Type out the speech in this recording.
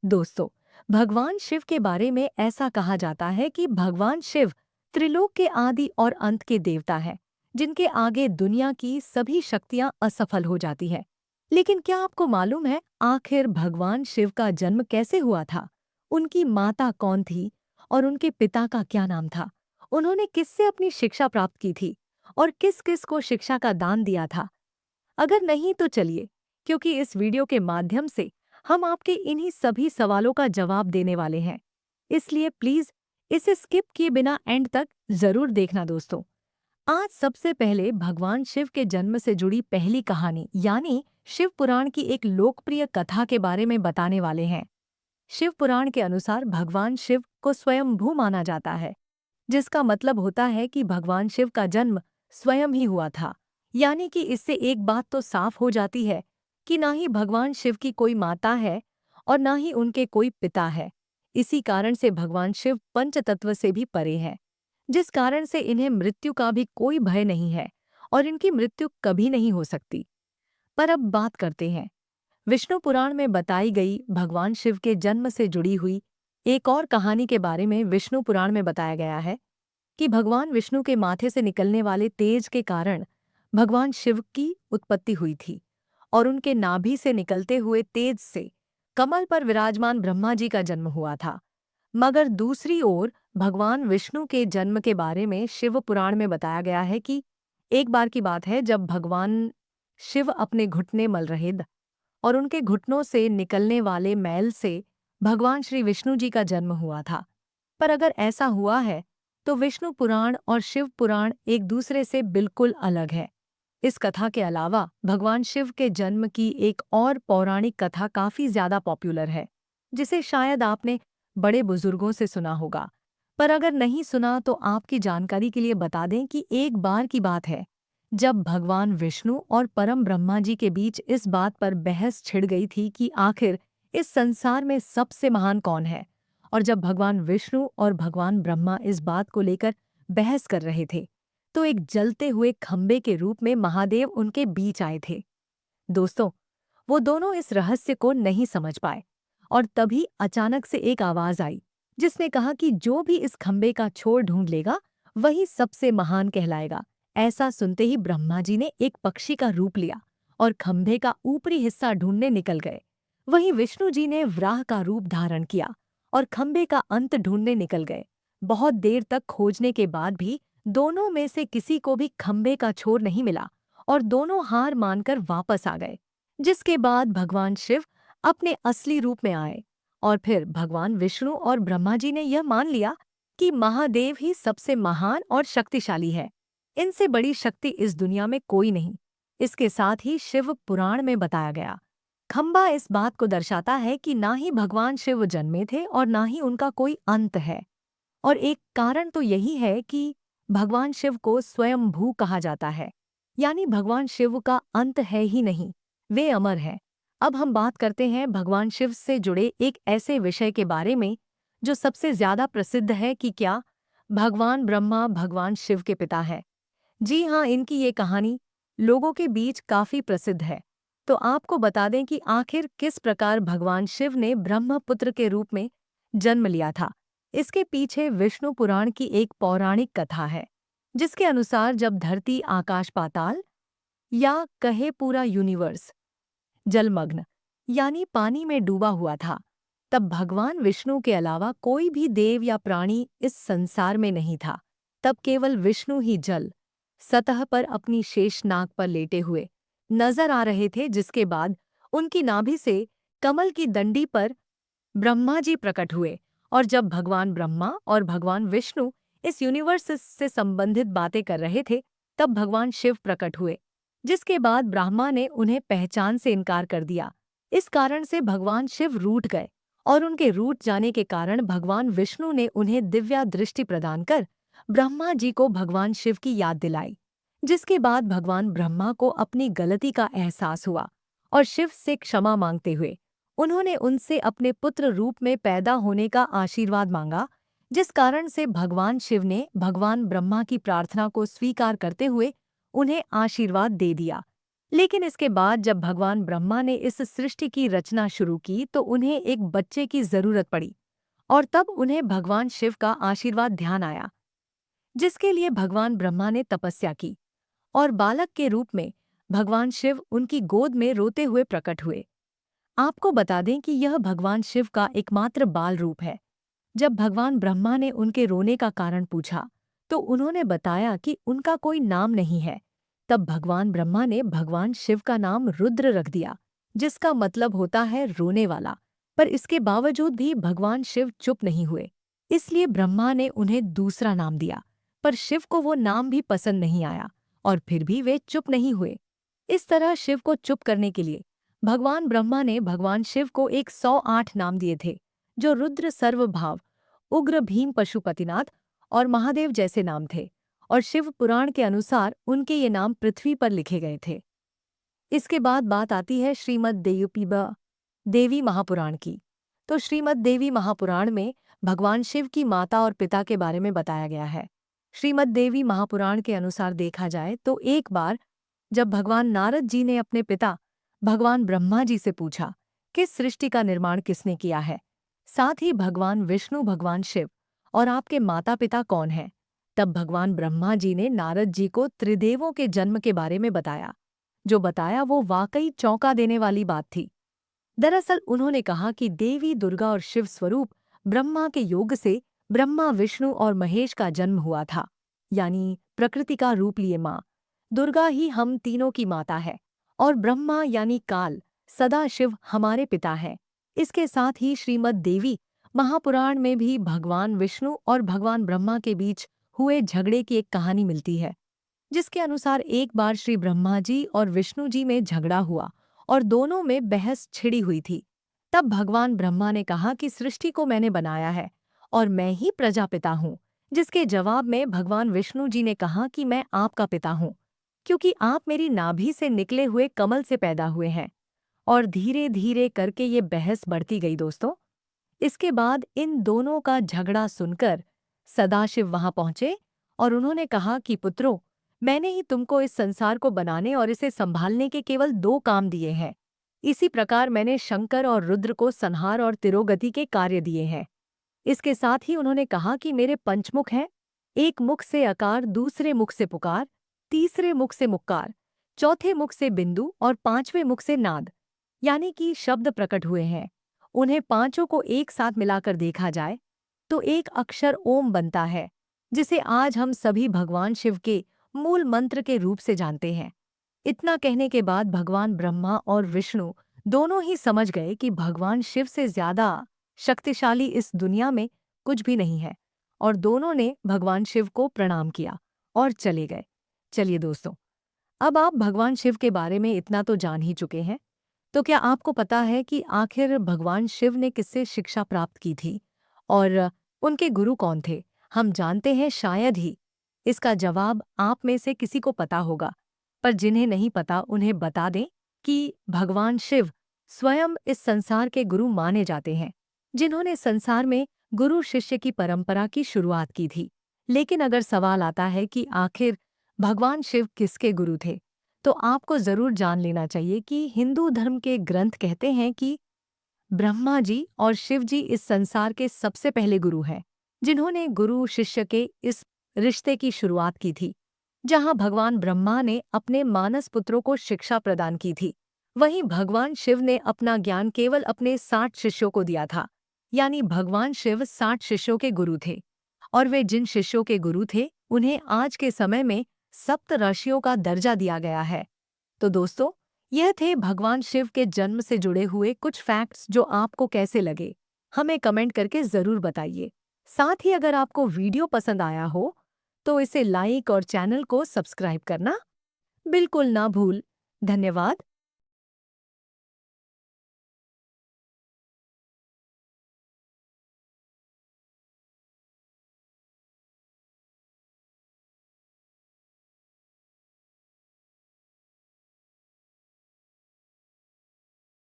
दोस्तों, भगवान शिव के बारे में ऐसा कहा जाता है कि भगवान शिव त्रिलोक के आदि और अंत के देवता हैं, जिनके आगे दुनिया की सभी शक्तियां असफल हो जाती है। लेकिन क्या आपको मालूम है आखिर भगवान शिव का जन्म कैसे हुआ था? उनकी माता कौन थी और उनके पिता का क्या नाम था? उन्होंने किससे अपनी शिक्षा प्राप्त की थी और किस किस को शिक्षा का दान दिया था? अगर नहीं तो चलिए, क्योंकि इस वीडियो के माध्यम से हम आपके इन्हीं सभी सवालों का जवाब देने वाले हैं। इसलिए प्लीज इसे स्किप किए बिना एंड तक जरूर देखना दोस्तों। आज सबसे पहले भगवान शिव के जन्म से जुड़ी पहली कहानी यानी शिव पुराण की एक लोकप्रिय कथा के बारे में बताने वाले हैं। शिव पुराण के अनुसार भगवान शिव को स्वयंभू माना जाता है, जिसका मतलब होता है कि भगवान शिव का जन्म स्वयं ही हुआ था। यानी कि इससे एक बात तो साफ हो जाती है कि ना ही भगवान शिव की कोई माता है और ना ही उनके कोई पिता है। इसी कारण से भगवान शिव पंचतत्व से भी परे हैं, जिस कारण से इन्हें मृत्यु का भी कोई भय नहीं है और इनकी मृत्यु कभी नहीं हो सकती। पर अब बात करते हैं विष्णु पुराण में बताई गई भगवान शिव के जन्म से जुड़ी हुई एक और कहानी के बारे में। विष्णु पुराण में बताया गया है कि भगवान विष्णु के माथे से निकलने वाले तेज के कारण भगवान शिव की उत्पत्ति हुई थी और उनके नाभि से निकलते हुए तेज से कमल पर विराजमान ब्रह्मा जी का जन्म हुआ था। मगर दूसरी ओर भगवान विष्णु के जन्म के बारे में शिव पुराण में बताया गया है कि एक बार की बात है जब भगवान शिव अपने घुटने मल रहे और उनके घुटनों से निकलने वाले मैल से भगवान श्री विष्णु जी का जन्म हुआ था। पर अगर ऐसा हुआ है तो विष्णु पुराण और शिव पुराण एक दूसरे से बिल्कुल अलग है। इस कथा के अलावा भगवान शिव के जन्म की एक और पौराणिक कथा काफी ज्यादा पॉपुलर है, जिसे शायद आपने बड़े बुजुर्गों से सुना होगा। पर अगर नहीं सुना तो आपकी जानकारी के लिए बता दें कि एक बार की बात है जब भगवान विष्णु और परम ब्रह्मा जी के बीच इस बात पर बहस छिड़ गई थी कि आखिर इस संसार में सबसे महान कौन है। और जब भगवान विष्णु और भगवान ब्रह्मा इस बात को लेकर बहस कर रहे थे तो एक जलते हुए खंबे के रूप में महादेव उनके बीच आए थे। दोस्तों, वो दोनों इस रहस्य को नहीं समझ पाए और तभी अचानक से एक आवाज आई जिसने कहा कि जो भी इस खंबे का छोर ढूंढ लेगा वही सबसे महान कहलाएगा। ऐसा सुनते ही ब्रह्मा जी ने एक पक्षी का रूप लिया और खंभे का ऊपरी हिस्सा ढूंढने निकल गए। वहीं विष्णु जी ने वराह का रूप धारण किया और खंबे का अंत ढूंढने निकल गए। बहुत देर तक खोजने के बाद भी दोनों में से किसी को भी खंबे का छोर नहीं मिला और दोनों हार मानकर वापस आ गए। जिसके बाद भगवान शिव अपने असली रूप में आए और फिर भगवान विष्णु और ब्रह्मा जी ने यह मान लिया कि महादेव ही सबसे महान और शक्तिशाली है। इनसे बड़ी शक्ति इस दुनिया में कोई नहीं। इसके साथ ही शिव पुराण में बताया गया खंबा इस बात को दर्शाता है कि ना ही भगवान शिव जन्मे थे और ना ही उनका कोई अंत है। और एक कारण तो यही है कि भगवान शिव को स्वयंभू कहा जाता है, यानी भगवान शिव का अंत है ही नहीं, वे अमर हैं। अब हम बात करते हैं भगवान शिव से जुड़े एक ऐसे विषय के बारे में जो सबसे ज्यादा प्रसिद्ध है कि क्या भगवान ब्रह्मा भगवान शिव के पिता हैं। जी हाँ, इनकी ये कहानी लोगों के बीच काफी प्रसिद्ध है। तो आपको बता दें कि आखिर किस प्रकार भगवान शिव ने ब्रह्मपुत्र के रूप में जन्म लिया था। इसके पीछे विष्णु पुराण की एक पौराणिक कथा है, जिसके अनुसार जब धरती आकाश पाताल या कहे पूरा यूनिवर्स जलमग्न यानी पानी में डूबा हुआ था, तब भगवान विष्णु के अलावा कोई भी देव या प्राणी इस संसार में नहीं था। तब केवल विष्णु ही जल सतह पर अपनी शेष नाग पर लेटे हुए नजर आ रहे थे। जिसके बाद उनकी नाभि से कमल की दंडी पर ब्रह्मा जी प्रकट हुए और जब भगवान ब्रह्मा और भगवान विष्णु इस यूनिवर्स से संबंधित बातें कर रहे थे तब भगवान शिव प्रकट हुए, जिसके बाद ब्रह्मा ने उन्हें पहचान से इनकार कर दिया। इस कारण से भगवान शिव रूठ गए और उनके रूठ जाने के कारण भगवान विष्णु ने उन्हें दिव्या दृष्टि प्रदान कर ब्रह्मा जी को भगवान शिव की याद दिलाई। जिसके बाद भगवान ब्रह्मा को अपनी गलती का एहसास हुआ और शिव से क्षमा मांगते हुए उन्होंने उनसे अपने पुत्र रूप में पैदा होने का आशीर्वाद मांगा। जिस कारण से भगवान शिव ने भगवान ब्रह्मा की प्रार्थना को स्वीकार करते हुए उन्हें आशीर्वाद दे दिया। लेकिन इसके बाद जब भगवान ब्रह्मा ने इस सृष्टि की रचना शुरू की तो उन्हें एक बच्चे की जरूरत पड़ी, और तब उन्हें भगवान शिव का आशीर्वाद ध्यान आया, जिसके लिए भगवान ब्रह्मा ने तपस्या की, और बालक के रूप में भगवान शिव उनकी गोद में रोते हुए प्रकट हुए। आपको बता दें कि यह भगवान शिव का एकमात्र बाल रूप है। जब भगवान ब्रह्मा ने उनके रोने का कारण पूछा, तो उन्होंने बताया कि उनका कोई नाम नहीं है। तब भगवान ब्रह्मा ने भगवान शिव का नाम रुद्र रख दिया, जिसका मतलब होता है रोने वाला। पर इसके बावजूद भी भगवान शिव चुप नहीं हुए, इसलिए ब्रह्मा ने उन्हें दूसरा नाम दिया। पर शिव को वो नाम भी पसंद नहीं आया, और फिर भी वे चुप नहीं हुए। इस तरह शिव को चुप करने के लिए भगवान ब्रह्मा ने भगवान शिव को 108 नाम दिए थे, जो रुद्र, सर्वभाव, उग्र, भीम, पशुपतिनाथ और महादेव जैसे नाम थे। और शिव पुराण के अनुसार उनके ये नाम पृथ्वी पर लिखे गए थे। इसके बाद बात आती है श्रीमद् देवी महापुराण की। तो श्रीमद् देवी महापुराण में भगवान शिव की माता और पिता के बारे में बताया गया है। श्रीमद् देवी महापुराण के अनुसार देखा जाए तो एक बार जब भगवान नारद जी ने अपने पिता भगवान ब्रह्मा जी से पूछा कि सृष्टि का निर्माण किसने किया है, साथ ही भगवान विष्णु, भगवान शिव और आपके माता पिता कौन हैं, तब भगवान ब्रह्मा जी ने नारद जी को त्रिदेवों के जन्म के बारे में बताया। जो बताया वो वाकई चौंका देने वाली बात थी। दरअसल उन्होंने कहा कि देवी दुर्गा और शिव स्वरूप ब्रह्मा के योग से ब्रह्मा, विष्णु और महेश का जन्म हुआ था। यानी प्रकृति का रूप लिए माँ दुर्गा ही हम तीनों की माता है, और ब्रह्मा यानी काल, सदाशिव हमारे पिता हैं। इसके साथ ही श्रीमद् देवी महापुराण में भी भगवान विष्णु और भगवान ब्रह्मा के बीच हुए झगड़े की एक कहानी मिलती है, जिसके अनुसार एक बार श्री ब्रह्मा जी और विष्णु जी में झगड़ा हुआ और दोनों में बहस छिड़ी हुई थी। तब भगवान ब्रह्मा ने कहा कि सृष्टि को मैंने बनाया है और मैं ही प्रजापिता हूँ, जिसके जवाब में भगवान विष्णु जी ने कहा कि मैं आपका पिता हूँ, क्योंकि आप मेरी नाभि से निकले हुए कमल से पैदा हुए हैं। और धीरे धीरे करके ये बहस बढ़ती गई दोस्तों। इसके बाद इन दोनों का झगड़ा सुनकर सदाशिव वहां पहुंचे और उन्होंने कहा कि पुत्रों, मैंने ही तुमको इस संसार को बनाने और इसे संभालने के केवल दो काम दिए हैं। इसी प्रकार मैंने शंकर और रुद्र को संहार और तिरोगति के कार्य दिए हैं। इसके साथ ही उन्होंने कहा कि मेरे पंचमुख हैं, एक मुख से अकार, दूसरे मुख से पुकार, तीसरे मुख से मुक्कार, चौथे मुख से बिंदु और पांचवें मुख से नाद, यानी कि शब्द प्रकट हुए हैं। उन्हें पांचों को एक साथ मिलाकर देखा जाए तो एक अक्षर ओम बनता है, जिसे आज हम सभी भगवान शिव के मूल मंत्र के रूप से जानते हैं। इतना कहने के बाद भगवान ब्रह्मा और विष्णु दोनों ही समझ गए कि भगवान शिव से ज्यादा शक्तिशाली इस दुनिया में कुछ भी नहीं है, और दोनों ने भगवान शिव को प्रणाम किया और चले गए। चलिए दोस्तों, अब आप भगवान शिव के बारे में इतना तो जान ही चुके हैं, तो क्या आपको पता है कि आखिर भगवान शिव ने किससे शिक्षा प्राप्त की थी और उनके गुरु कौन थे? हम जानते हैं शायद ही इसका जवाब आप में से किसी को पता होगा, पर जिन्हें नहीं पता उन्हें बता दें कि भगवान शिव स्वयं इस संसार के गुरु माने जाते हैं, जिन्होंने संसार में गुरु शिष्य की परंपरा की शुरुआत की थी। लेकिन अगर सवाल आता है कि आखिर भगवान शिव किसके गुरु थे, तो आपको जरूर जान लेना चाहिए कि हिंदू धर्म के ग्रंथ कहते हैं कि ब्रह्मा जी और शिव जी इस संसार के सबसे पहले गुरु हैं, जिन्होंने गुरु शिष्य के इस रिश्ते की शुरुआत की थी। जहां भगवान ब्रह्मा ने अपने मानस पुत्रों को शिक्षा प्रदान की थी, वहीं भगवान शिव ने अपना ज्ञान केवल अपने 60 शिष्यों को दिया था। यानी भगवान शिव 60 शिष्यों के गुरु थे, और वे जिन शिष्यों के गुरु थे उन्हें आज के समय में सप्तऋषियों का दर्जा दिया गया है। तो दोस्तों, यह थे भगवान शिव के जन्म से जुड़े हुए कुछ फैक्ट्स जो आपको कैसे लगे, हमें कमेंट करके जरूर बताइए। साथ ही अगर आपको वीडियो पसंद आया हो तो इसे लाइक और चैनल को सब्सक्राइब करना बिल्कुल ना भूल। धन्यवाद।